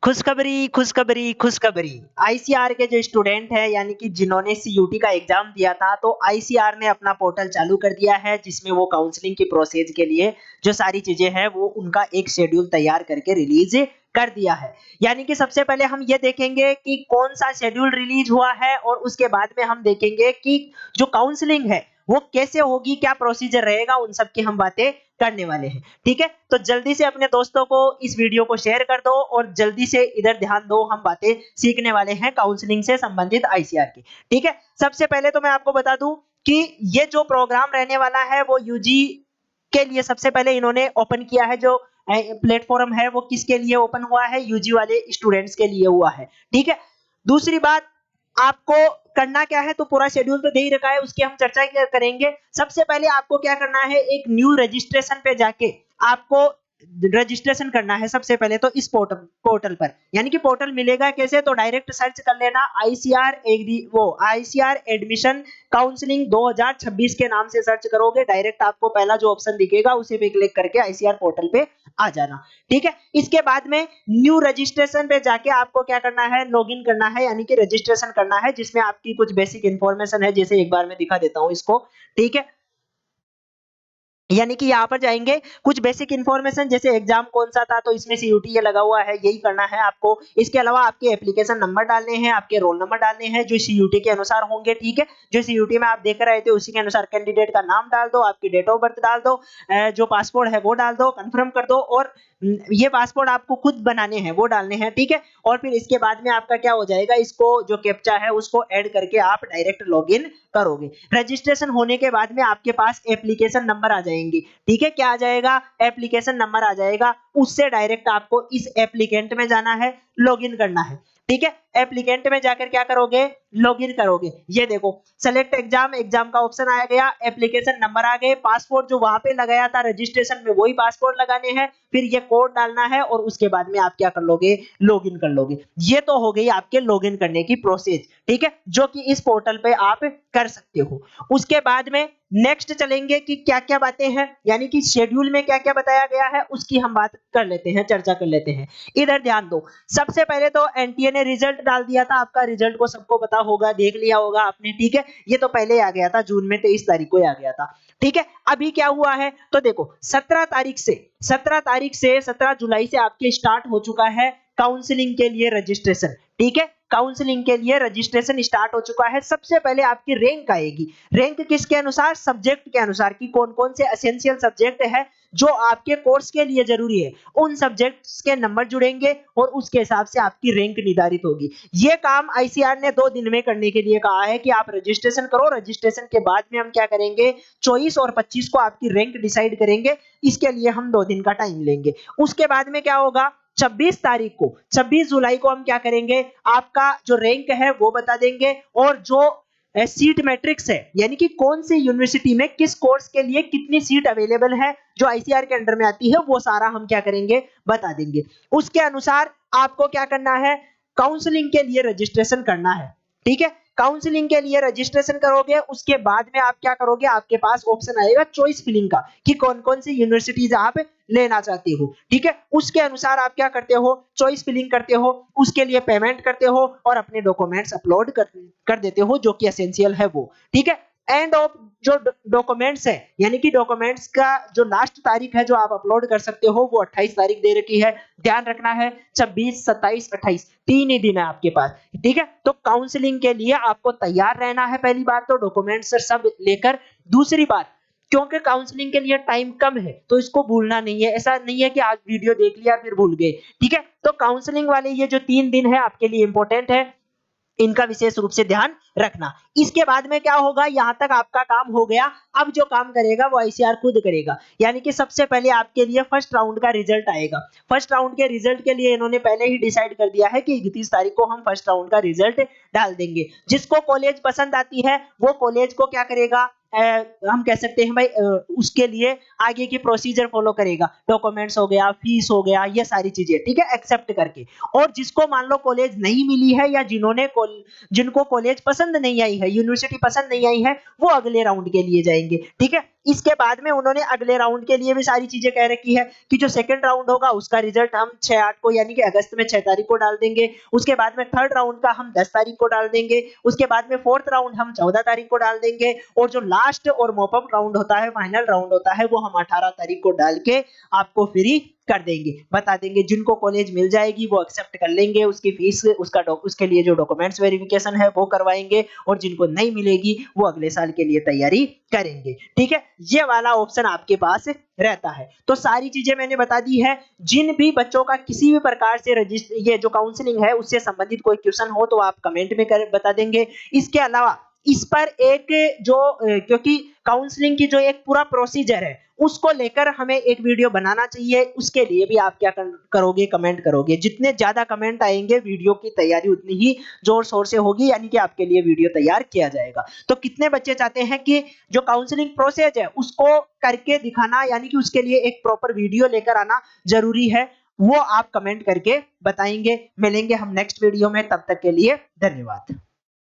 खुशखबरी खुशखबरी खुशखबरी। आईसीआर के जो स्टूडेंट है यानी कि जिन्होंने सीयूटी का एग्जाम दिया था तो आईसीआर ने अपना पोर्टल चालू कर दिया है जिसमें वो काउंसलिंग की प्रोसेस के लिए जो सारी चीजें हैं वो उनका एक शेड्यूल तैयार करके रिलीज कर दिया है। यानी कि सबसे पहले हम ये देखेंगे कि कौन सा शेड्यूल रिलीज हुआ है और उसके बाद में हम देखेंगे कि जो काउंसलिंग है वो कैसे होगी, क्या प्रोसीजर रहेगा, उन सब की हम बातें करने वाले हैं। ठीक है, तो जल्दी से अपने दोस्तों को इस वीडियो को शेयर कर दो और जल्दी से इधर ध्यान दो, हम बातें सीखने वाले हैं काउंसलिंग से संबंधित आईसीआर की। ठीक है, सबसे पहले तो मैं आपको बता दूं कि ये जो प्रोग्राम रहने वाला है वो यूजी के लिए सबसे पहले इन्होंने ओपन किया है। जो प्लेटफॉर्म है वो किसके लिए ओपन हुआ है? यूजी वाले स्टूडेंट्स के लिए हुआ है। ठीक है, दूसरी बात, आपको करना क्या है, तो पूरा शेड्यूल तो दे ही रखा है, उसकी हम चर्चा करेंगे। सबसे पहले आपको क्या करना है, एक न्यू रजिस्ट्रेशन पे जाके आपको रजिस्ट्रेशन करना है सबसे पहले तो इस पोर्टल पर। यानी कि पोर्टल मिलेगा कैसे, तो डायरेक्ट सर्च कर लेना आईसीआर एग्री वो आईसीआर एडमिशन काउंसलिंग 2026 के नाम से सर्च करोगे, डायरेक्ट आपको पहला जो ऑप्शन दिखेगा उसी पे क्लिक करके आईसीआर पोर्टल पे आ जाना। ठीक है, इसके बाद में न्यू रजिस्ट्रेशन पे जाके आपको क्या करना है, लॉगिन करना है, यानी कि रजिस्ट्रेशन करना है जिसमें आपकी कुछ बेसिक इंफॉर्मेशन है, जैसे एक बार मैं दिखा देता हूं इसको। ठीक है, यानी कि यहाँ पर जाएंगे, कुछ बेसिक इंफॉर्मेशन जैसे एग्जाम कौन सा था तो इसमें सीयूटी ये लगा हुआ है, यही करना है आपको। इसके अलावा आपके एप्लीकेशन नंबर डालने हैं, आपके रोल नंबर डालने हैं जो सीयूटी के अनुसार होंगे। ठीक है, जो सीयूटी में आप देख रहे थे उसी के अनुसार कैंडिडेट का नाम डाल दो, आपकी डेट ऑफ बर्थ डाल दो, जो पासपोर्ट है वो डाल दो, कंफर्म कर दो। और ये पासपोर्ट आपको खुद बनाने हैं, वो डालने हैं। ठीक है, और फिर इसके बाद में आपका क्या हो जाएगा, इसको जो कैप्चा है उसको ऐड करके आप डायरेक्ट लॉगिन करोगे। रजिस्ट्रेशन होने के बाद में आपके पास एप्लीकेशन नंबर आ जाएंगे। ठीक है, क्या आ जाएगा, एप्लीकेशन नंबर आ जाएगा, उससे डायरेक्ट आपको इस एप्लीकेंट में जाना है, लॉगिन करना है। ठीक है, एप्लीकेंट में जाकर क्या करोगे, लॉगिन करोगे। ये देखो सेलेक्ट एग्जाम, एग्जाम का ऑप्शन आ गया, एप्लीकेशन नंबर आ गए, पासपोर्ट जो वहां पे लगाया था रजिस्ट्रेशन में वही पासपोर्ट लगाने हैं, फिर ये कोड डालना है और उसके बाद में आप क्या कर लोगे, लॉगिन कर लोगे। ये तो हो गई आपके लॉगिन करने की प्रोसेस। ठीक है, जो कि इस पोर्टल पे आप कर सकते हो। उसके बाद में नेक्स्ट चलेंगे कि क्या क्या बातें हैं, यानी कि शेड्यूल में क्या क्या बताया गया है उसकी हम बात कर लेते हैं, चर्चा कर लेते हैं। इधर ध्यान दो, सबसे पहले तो एनटीए ने रिजल्ट डाल दिया था, आपका रिजल्ट को सबको पता होगा, देख लिया होगा आपने। ठीक है, ये तो पहले आ गया था, जून में 23 तारीख को आ गया था। ठीक है, अभी क्या हुआ है तो देखो 17 जुलाई से आपके स्टार्ट हो चुका है काउंसलिंग के लिए रजिस्ट्रेशन। ठीक है, काउंसलिंग के लिए रजिस्ट्रेशन स्टार्ट हो चुका है। सबसे पहले आपकी रैंक आएगी, रैंक किसके अनुसार, सब्जेक्ट के अनुसार कि कौन कौन से एसेंशियल सब्जेक्ट है जो आपके कोर्स के लिए जरूरी है, उन सब्जेक्ट्स के नंबर जुड़ेंगे और उसके हिसाब से आपकी रैंक निर्धारित होगी। ये काम आईसीआर ने 2 दिन में करने के लिए कहा है कि आप रजिस्ट्रेशन करो, रजिस्ट्रेशन के बाद में हम क्या करेंगे, 24 और 25 को आपकी रैंक डिसाइड करेंगे, इसके लिए हम 2 दिन का टाइम लेंगे। उसके बाद में क्या होगा, 26 जुलाई को हम क्या करेंगे, आपका जो रैंक है वो बता देंगे और जो सीट मैट्रिक्स है, यानी कि कौन सी यूनिवर्सिटी में किस कोर्स के लिए कितनी सीट अवेलेबल है जो आईसीआर के अंडर में आती है, वो सारा हम क्या करेंगे, बता देंगे। उसके अनुसार आपको क्या करना है, काउंसलिंग के लिए रजिस्ट्रेशन करना है। ठीक है, काउंसलिंग के लिए रजिस्ट्रेशन करोगे, उसके बाद में आप क्या करोगे, आपके पास ऑप्शन आएगा चॉइस फिलिंग का कि कौन कौन सी यूनिवर्सिटीज आप लेना चाहते हो। ठीक है, उसके अनुसार आप क्या करते हो, चॉइस फिलिंग करते हो, उसके लिए पेमेंट करते हो और अपने डॉक्यूमेंट्स अपलोड कर देते हो जो कि एसेंशियल है वो। ठीक है, एंड ऑफ जो डॉक्यूमेंट्स है, यानी कि डॉक्यूमेंट्स का जो लास्ट तारीख है जो आप अपलोड कर सकते हो वो 28 तारीख दे रखी है। ध्यान रखना है 26, 27, 28 3 ही दिन है आपके पास। ठीक है, तो काउंसलिंग के लिए आपको तैयार रहना है, पहली बात तो डॉक्यूमेंट्स सब लेकर। दूसरी बात, क्योंकि काउंसलिंग के लिए टाइम कम है तो इसको भूलना नहीं है, ऐसा नहीं है कि आज वीडियो देख लिया फिर भूल गए। ठीक है, तो काउंसलिंग वाले ये जो 3 दिन है आपके लिए इंपॉर्टेंट है, इनका विशेष रूप से ध्यान रखना। इसके बाद में क्या होगा, यहां तक आपका काम हो गया। अब जो काम करेगा वो आईसीआर खुद करेगा, यानी कि सबसे पहले आपके लिए फर्स्ट राउंड का रिजल्ट आएगा। फर्स्ट राउंड के रिजल्ट के लिए इन्होंने पहले ही डिसाइड कर दिया है कि 31 तारीख को हम फर्स्ट राउंड का रिजल्ट डाल देंगे। जिसको कॉलेज पसंद आती है वो कॉलेज को क्या करेगा, हम कह सकते हैं भाई उसके लिए आगे की प्रोसीजर फॉलो करेगा, डॉक्यूमेंट्स हो गया, फीस हो गया, ये सारी चीजें। ठीक है, एक्सेप्ट करके। और जिसको मान लो कॉलेज नहीं मिली है या जिनको कॉलेज पसंद नहीं आई है, यूनिवर्सिटी पसंद नहीं आई है, वो अगले राउंड के लिए जाएंगे। ठीक है, इसके बाद में उन्होंने अगले राउंड के लिए भी सारी चीजें कह रखी है कि जो सेकंड राउंड होगा उसका रिजल्ट हम 6-8 को यानी कि अगस्त में 6 तारीख को डाल देंगे। उसके बाद में थर्ड राउंड का हम 10 तारीख को डाल देंगे। उसके बाद में फोर्थ राउंड हम 14 तारीख को डाल देंगे और जो लास्ट और मॉप अप राउंड होता है, फाइनल राउंड होता है, वो हम 18 तारीख को डाल के आपको फ्री कर देंगे, बता देंगे। जिनको कॉलेज मिल जाएगी वो एक्सेप्ट कर लेंगे, उसकी फीस उसके लिए जो डॉक्यूमेंट्स वेरिफिकेशन है वो करवाएंगे और जिनको नहीं मिलेगी वो अगले साल के लिए तैयारी करेंगे। ठीक है, ये वाला ऑप्शन आपके पास रहता है। तो सारी चीजें मैंने बता दी है। जिन भी बच्चों का किसी भी प्रकार से ये जो काउंसलिंग है उससे संबंधित कोई क्वेश्चन हो तो आप कमेंट में बता देंगे। इसके अलावा इस पर एक जो क्योंकि काउंसलिंग की जो एक पूरा प्रोसीजर है उसको लेकर हमें एक वीडियो बनाना चाहिए। उसके लिए भी आप क्या करोगे, कमेंट करोगे। जितने ज्यादा कमेंट आएंगे वीडियो की तैयारी उतनी ही जोर शोर से होगी, यानी कि आपके लिए वीडियो तैयार किया जाएगा। तो कितने बच्चे चाहते हैं कि जो काउंसलिंग प्रोसेस है उसको करके दिखाना, यानी कि उसके लिए एक प्रॉपर वीडियो लेकर आना जरूरी है, वो आप कमेंट करके बताएंगे। मिलेंगे हम नेक्स्ट वीडियो में, तब तक के लिए धन्यवाद।